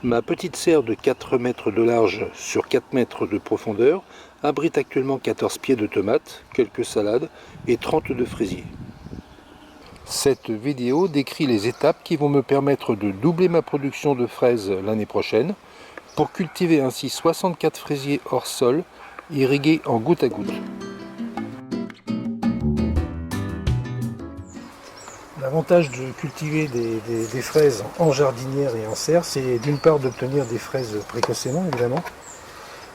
Ma petite serre de 4 mètres de large sur 4 mètres de profondeur abrite actuellement 14 pieds de tomates, quelques salades et 30 de fraisiers. Cette vidéo décrit les étapes qui vont me permettre de doubler ma production de fraises l'année prochaine pour cultiver ainsi 64 fraisiers hors sol, irrigués en goutte à goutte. L'avantage de cultiver des fraises en jardinière et en serre, c'est d'une part d'obtenir des fraises précocement, évidemment,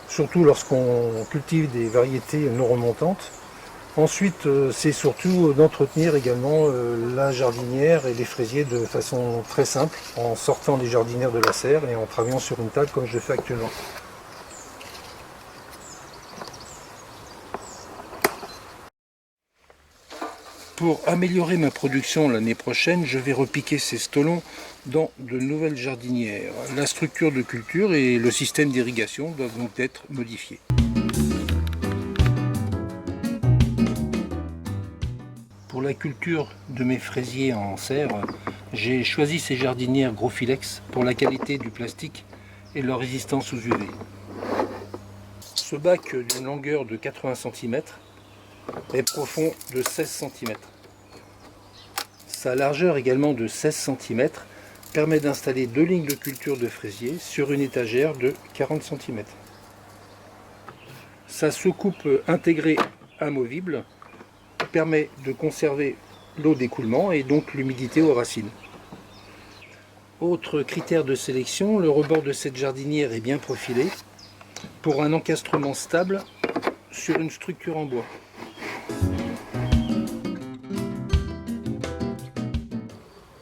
surtout lorsqu'on cultive des variétés non remontantes. Ensuite, c'est surtout d'entretenir également la jardinière et les fraisiers de façon très simple, en sortant des jardinières de la serre et en travaillant sur une table comme je le fais actuellement. Pour améliorer ma production l'année prochaine, je vais repiquer ces stolons dans de nouvelles jardinières. La structure de culture et le système d'irrigation doivent donc être modifiés. Pour la culture de mes fraisiers en serre, j'ai choisi ces jardinières Growfilex pour la qualité du plastique et leur résistance aux UV. Ce bac d'une longueur de 80 cm est profond de 16 cm. Sa largeur également de 16 cm permet d'installer 2 lignes de culture de fraisier sur une étagère de 40 cm. Sa soucoupe intégrée amovible permet de conserver l'eau d'écoulement et donc l'humidité aux racines. Autre critère de sélection, le rebord de cette jardinière est bien profilé pour un encastrement stable sur une structure en bois.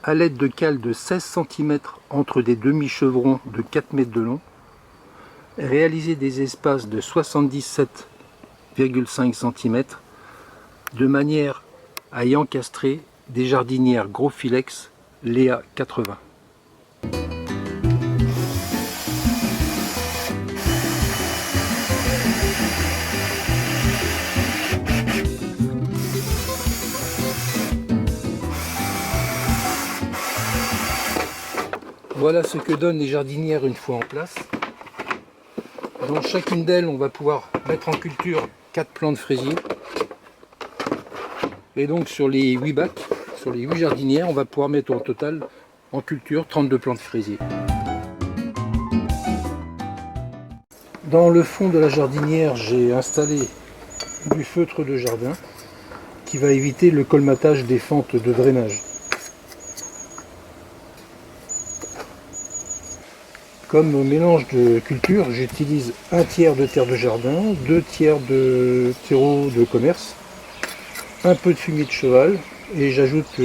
À l'aide de cales de 16 cm entre des demi-chevrons de 4 mètres de long, réalisez des espaces de 77,5 cm de manière à y encastrer des jardinières Growfilex Léa 80. Voilà ce que donnent les jardinières une fois en place. Dans chacune d'elles, on va pouvoir mettre en culture 4 plants de fraisier. Et donc sur les 8 bacs, sur les 8 jardinières, on va pouvoir mettre au total en culture 32 plants de fraisier. Dans le fond de la jardinière, j'ai installé du feutre de jardin qui va éviter le colmatage des fentes de drainage. Comme mélange de culture, j'utilise 1 tiers de terre de jardin, 2 tiers de terreau de commerce, un peu de fumier de cheval et j'ajoute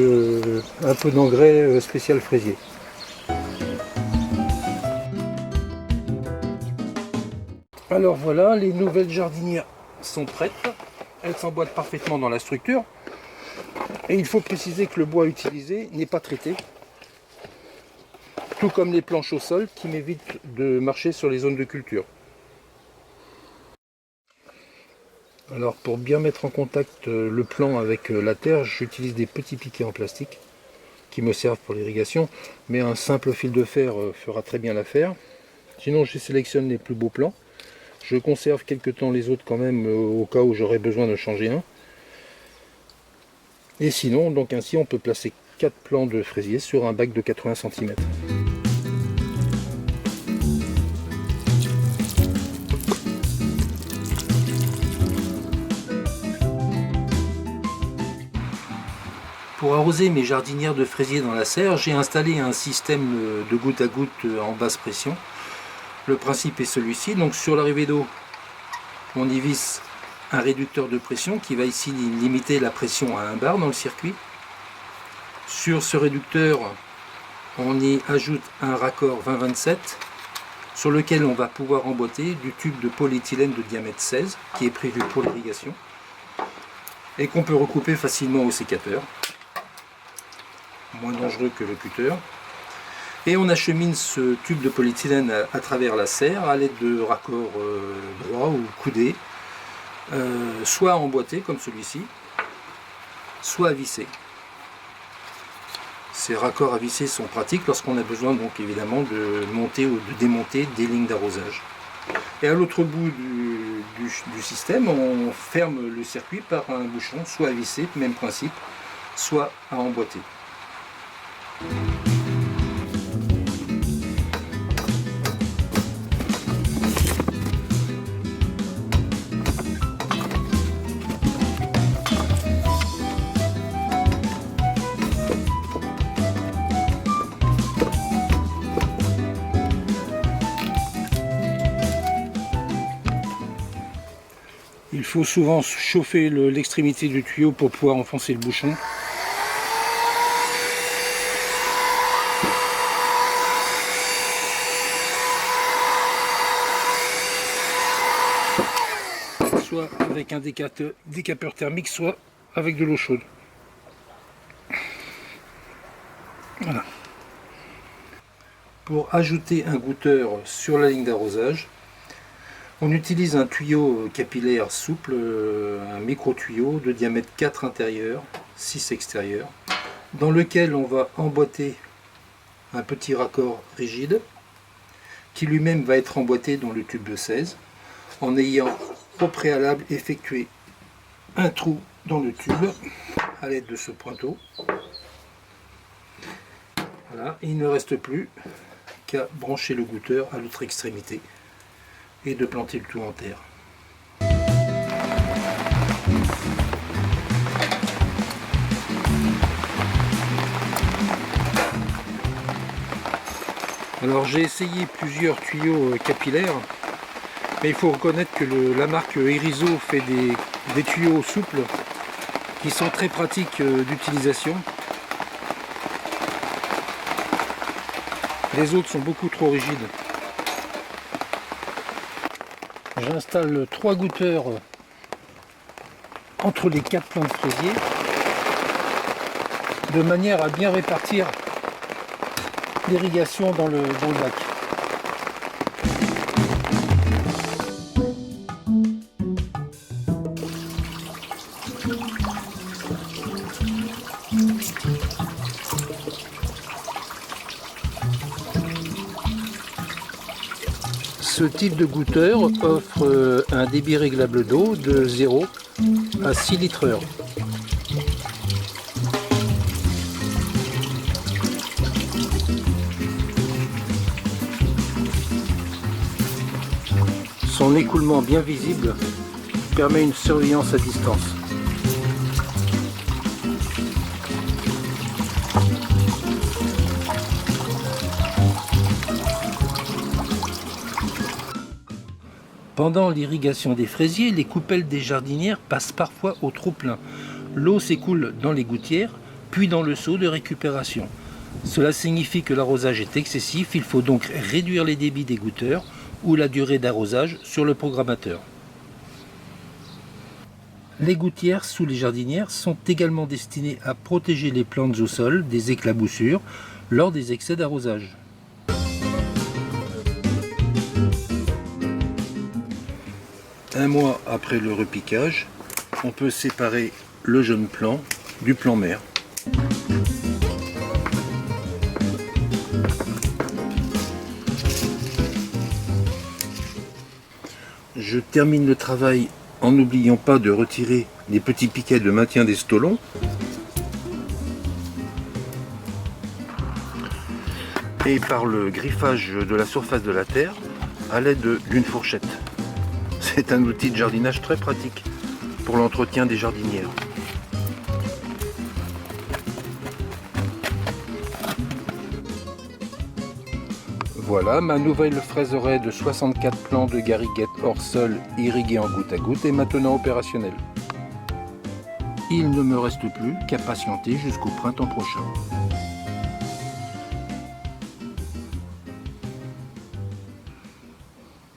un peu d'engrais spécial fraisier. Alors voilà, les nouvelles jardinières sont prêtes. Elles s'emboîtent parfaitement dans la structure. Et il faut préciser que le bois utilisé n'est pas traité. Tout comme les planches au sol qui m'évitent de marcher sur les zones de culture. Alors pour bien mettre en contact le plan avec la terre, j'utilise des petits piquets en plastique qui me servent pour l'irrigation, mais un simple fil de fer fera très bien l'affaire. Sinon je sélectionne les plus beaux plants. Je conserve quelque temps les autres quand même au cas où j'aurais besoin de changer un. Et sinon, donc ainsi on peut placer 4 plants de fraisier sur un bac de 80 cm. Pour arroser mes jardinières de fraisier dans la serre, j'ai installé un système de goutte à goutte en basse pression. Le principe est celui-ci, donc sur l'arrivée d'eau, on y visse un réducteur de pression qui va ici limiter la pression à 1 bar dans le circuit. Sur ce réducteur, on y ajoute un raccord 20-27 sur lequel on va pouvoir emboîter du tube de polyéthylène de diamètre 16 qui est prévu pour l'irrigation et qu'on peut recouper facilement au sécateur, moins dangereux que le cutter. Et on achemine ce tube de polyéthylène à travers la serre à l'aide de raccords droits ou coudés, soit emboîtés comme celui-ci, soit à visser. Ces raccords à visser sont pratiques lorsqu'on a besoin donc évidemment de monter ou de démonter des lignes d'arrosage. Et à l'autre bout du système, on ferme le circuit par un bouchon, soit à visser, même principe, soit à emboîter. Il faut souvent chauffer l'extrémité du tuyau pour pouvoir enfoncer le bouchon. Soit avec un décapeur thermique, soit avec de l'eau chaude. Voilà. Pour ajouter un goutteur sur la ligne d'arrosage, on utilise un tuyau capillaire souple, un micro-tuyau de diamètre 4 intérieur, 6 extérieur, dans lequel on va emboîter un petit raccord rigide, qui lui-même va être emboîté dans le tube de 16, en ayant au préalable effectué un trou dans le tube à l'aide de ce pointeau. Voilà, il ne reste plus qu'à brancher le goutteur à l'autre extrémité et de planter le tout en terre. Alors j'ai essayé plusieurs tuyaux capillaires, mais il faut reconnaître que la marque Erizo fait des tuyaux souples qui sont très pratiques d'utilisation. Les autres sont beaucoup trop rigides. J'installe 3 gouteurs entre les 4 plans de fraisier de manière à bien répartir l'irrigation dans le bac. Ce type de goutteur offre un débit réglable d'eau de 0 à 6 litres heure. Son écoulement bien visible permet une surveillance à distance. Pendant l'irrigation des fraisiers, les coupelles des jardinières passent parfois au trop-plein. L'eau s'écoule dans les gouttières, puis dans le seau de récupération. Cela signifie que l'arrosage est excessif, il faut donc réduire les débits des goutteurs ou la durée d'arrosage sur le programmateur. Les gouttières sous les jardinières sont également destinées à protéger les plantes au sol des éclaboussures lors des excès d'arrosage. Un mois après le repiquage, on peut séparer le jeune plant du plant mère. Je termine le travail en n'oubliant pas de retirer les petits piquets de maintien des stolons. Et par le griffage de la surface de la terre à l'aide d'une fourchette. C'est un outil de jardinage très pratique pour l'entretien des jardinières. Voilà, ma nouvelle fraiseraie de 64 plants de gariguette hors sol irrigués en goutte à goutte est maintenant opérationnelle. Il ne me reste plus qu'à patienter jusqu'au printemps prochain.